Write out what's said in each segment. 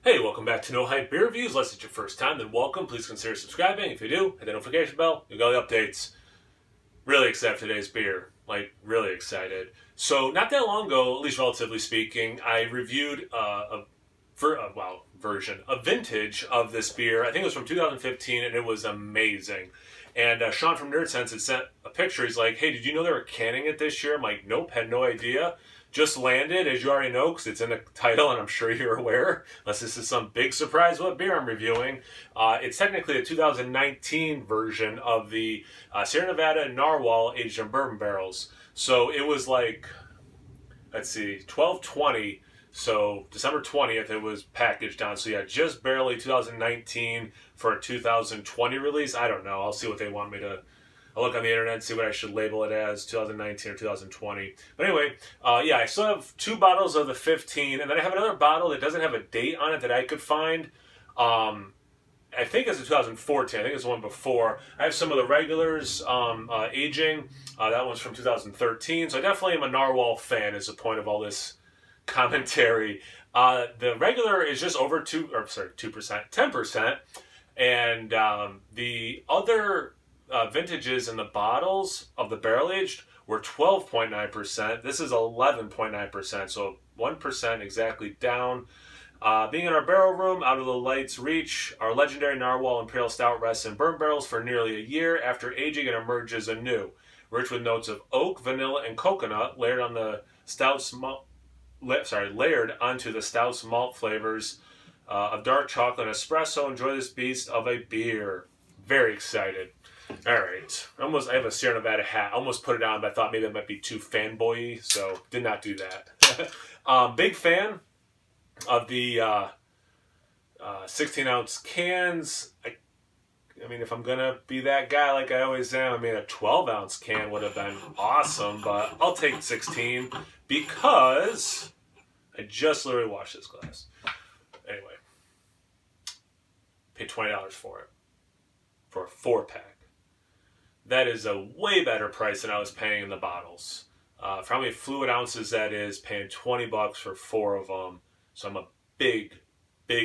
Hey, welcome back to No Hype Beer Reviews. Unless it's your first time, then welcome. Please consider subscribing. If you do, hit the notification bell. You got the updates. Really excited for today's beer. Really excited. So, not that long ago, at least relatively speaking, I reviewed a vintage of this beer. I think it was from 2015, and it was amazing. And Sean from Nerd Sense had sent a picture. He's like, "Hey, did you know they were canning it this year?" I'm like, "Nope, had no idea." Just landed, as you already know, because it's in the title, and I'm sure you're aware, unless this is some big surprise what beer I'm reviewing. It's technically a 2019 version of the Sierra Nevada Narwhal aged in bourbon barrels. So it was like, let's see, 12/20. So December 20th, it was packaged on. So yeah, just barely 2019 for a 2020 release. I don't know. I'll see what they want me to. I'll look on the internet and see what I should label it as, 2019 or 2020. But anyway, yeah, I still have two bottles of the 15, and then I have another bottle that doesn't have a date on it that I could find. I think it's a 2014. I think it's the one before. I have some of the regulars aging. That one's from 2013. So I definitely am a Narwhal fan, is the point of all this commentary. The regular is just over 2%, 10%. And the other vintages in the bottles of the barrel aged were 12.9%. This is 11.9%, so 1% exactly down. Being in our barrel room, out of the light's reach, our legendary Narwhal Imperial Stout rests in bourbon barrels for nearly a year. After aging, it emerges anew, rich with notes of oak, vanilla, and coconut, layered onto the stout's malt flavors of dark chocolate and espresso. Enjoy this beast of a beer. Very excited. All right. I have a Sierra Nevada hat. I almost put it on, but I thought maybe it might be too fanboy-y, so did not do that. Big fan of the 16-ounce cans. I mean, if I'm going to be that guy like I always am, I mean, a 12-ounce can would have been awesome, but I'll take 16 because I just literally washed this glass. Anyway, paid $20 for it, for a 4-pack. That is a way better price than I was paying in the bottles. For how many fluid ounces that is, paying $20 for 4 of them. So I'm a big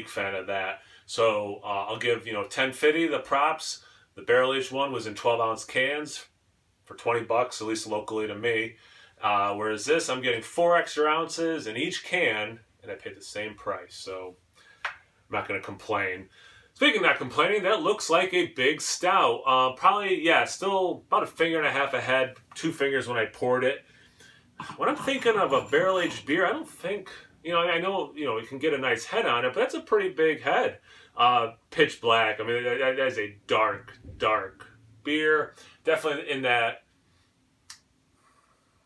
fan of that. So I'll give 1050 the props. The barrel aged one was in 12-ounce cans for $20, at least locally to me. Whereas this, I'm getting 4 extra ounces in each can, and I paid the same price. So I'm not going to complain. Speaking of not complaining, that looks like a big stout. Probably, yeah, still about a finger and a half ahead, 2 fingers when I poured it. When I'm thinking of a barrel-aged beer, I don't think, I know, you can get a nice head on it, but that's a pretty big head. Pitch black. I mean, that is a dark beer. Definitely in that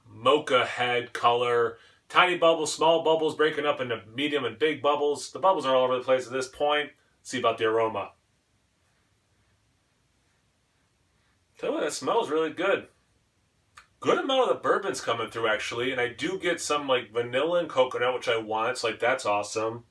mocha head color. Tiny bubbles, small bubbles breaking up into medium and big bubbles. The bubbles are all over the place at this point. See about the aroma. Tell you what, that smells really good. Good amount of the bourbon's coming through, actually, and I do get some vanilla and coconut, which I want. So that's awesome.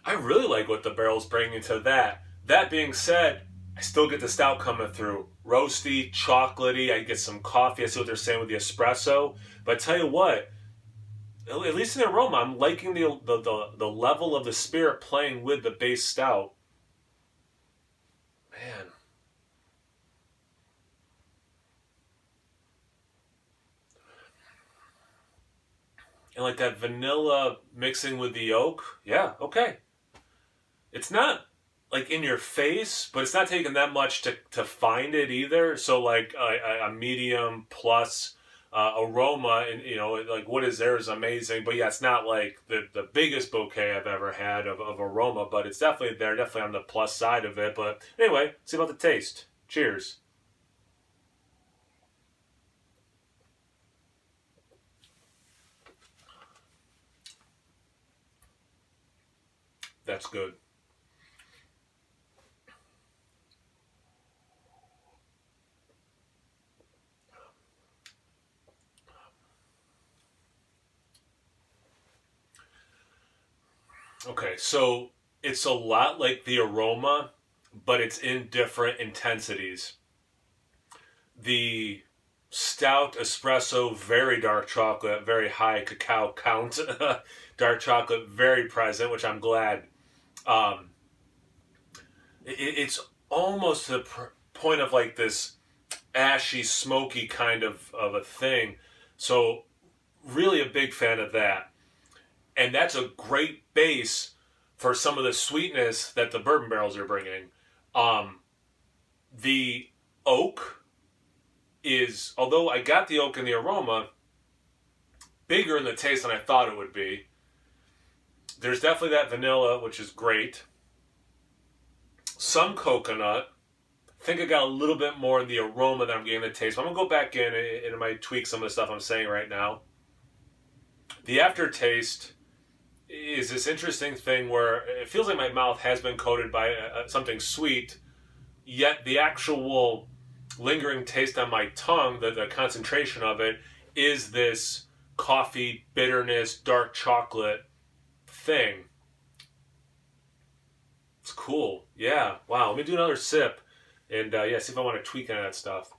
I really like what the barrel's bringing to that. That being said, I still get the stout coming through. Roasty, chocolatey. I get some coffee. I see what they're saying with the espresso. But I tell you what, at least in the aroma, I'm liking the level of the spirit playing with the base stout. Man. And that vanilla mixing with the oak. Yeah, okay. It's not in your face, but it's not taking that much to find it either. So a medium plus aroma, and what is there is amazing. But yeah, it's not the biggest bouquet I've ever had of aroma, but it's definitely there, definitely on the plus side of it. But anyway, let's see about the taste. Cheers. That's good. Okay, so it's a lot like the aroma, but it's in different intensities. The stout espresso, very dark chocolate, very high cacao count. Dark chocolate, very present, which I'm glad. Um, it's almost to the point of like this ashy, smoky kind of a thing. So really a big fan of that. And that's a great base for some of the sweetness that the bourbon barrels are bringing. Um, the oak is, although I got the oak in the aroma, bigger in the taste than I thought it would be. There's definitely that vanilla, which is great. Some coconut. I think I got a little bit more in the aroma than I'm getting the taste. But I'm going to go back in and I might tweak some of the stuff I'm saying right now. The aftertaste is this interesting thing where it feels like my mouth has been coated by something sweet, yet the actual lingering taste on my tongue, the concentration of it, is this coffee, bitterness, dark chocolate thing. It's cool. Yeah. Wow. Let me do another sip and see if I want to tweak any of that stuff.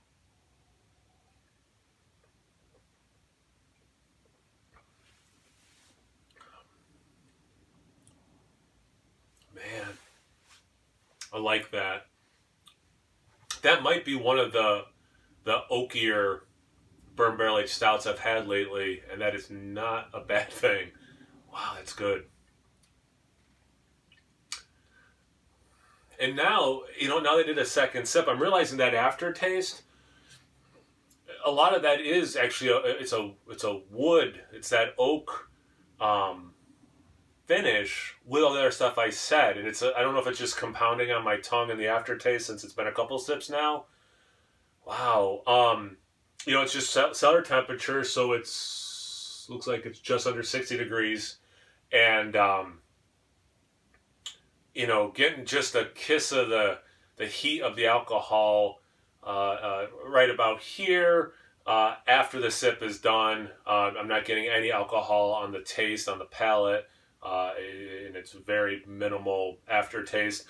Man, I like that. That might be one of the oakier bourbon barrel aged stouts I've had lately, and that is not a bad thing. Wow, that's good. And now, now they did a second sip, I'm realizing that aftertaste, a lot of that is actually it's a wood. It's that oak finish with all the other stuff I said, and I don't know if it's just compounding on my tongue and the aftertaste since it's been a couple sips now. Wow. It's just cellar temperature, so looks like it's just under 60 degrees, and getting just a kiss of the heat of the alcohol right about here. After the sip is done, I'm not getting any alcohol on the taste, on the palate, and it's very minimal aftertaste.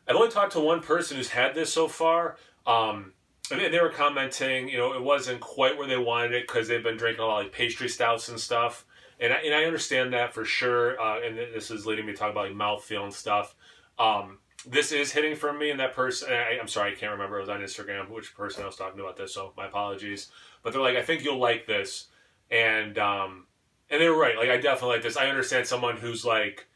I've only talked to one person who's had this so far, and they were commenting, it wasn't quite where they wanted it because they've been drinking a lot of like pastry stouts and stuff, and I understand that for sure, and this is leading me to talk about like mouthfeel and stuff. This is hitting for me, and that person, I'm sorry, I can't remember, it was on Instagram, which person I was talking about this, so my apologies. But they're like, I think you'll like this. And they were right, like, I definitely like this. I understand someone who's like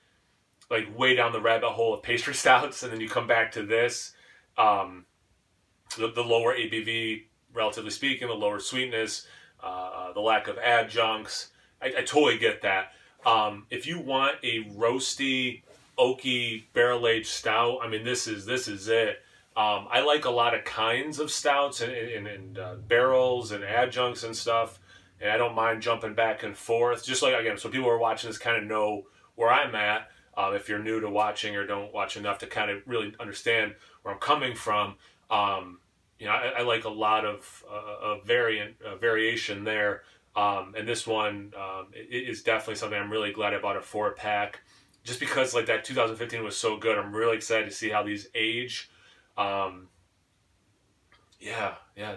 way down the rabbit hole of pastry stouts, and then you come back to this, the lower ABV, relatively speaking, the lower sweetness, the lack of adjuncts. I totally get that. If you want a roasty, oaky barrel-aged stout, I mean, this is it. I like a lot of kinds of stouts and barrels and adjuncts and stuff, and I don't mind jumping back and forth. Just like, again, so people who are watching this kind of know where I'm at. If you're new to watching or don't watch enough to kind of really understand where I'm coming from, I like a lot of variation there. And this one is definitely something I'm really glad I bought a 4-pack. Just because like that 2015 was so good, I'm really excited to see how these age.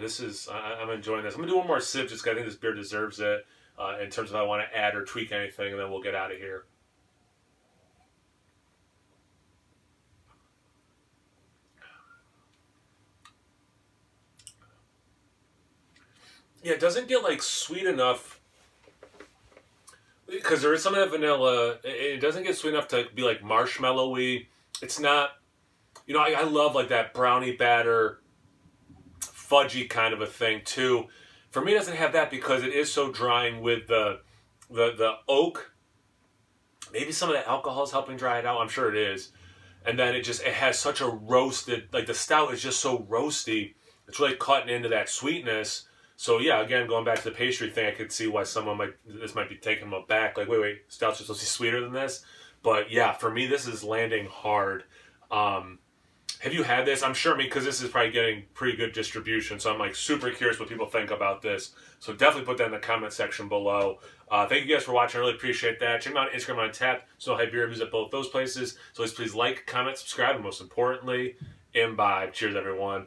This is I'm enjoying this. I'm gonna do one more sip just because I think this beer deserves it. In terms of if I want to add or tweak anything, and then we'll get out of here. Yeah, it doesn't get like sweet enough. Because there is some of that vanilla, it doesn't get sweet enough to be like marshmallowy. It's not, I love like that brownie batter, fudgy kind of a thing too. For me, it doesn't have that because it is so drying with the oak. Maybe some of the alcohol is helping dry it out. I'm sure it is. And then it has such a roasted, like the stout is just so roasty. It's really cutting into that sweetness. So yeah, again, going back to the pastry thing, I could see why this might be taking them aback. Like, wait, stouts are supposed to be sweeter than this. But yeah, for me, this is landing hard. Have you had this? I'm sure, because this is probably getting pretty good distribution. So I'm like super curious what people think about this. So definitely put that in the comment section below. Thank you guys for watching. I really appreciate that. Check me out on Instagram on tap. So I have beer reviews at both those places. So please like, comment, subscribe, and most importantly, imbibe. Cheers, everyone.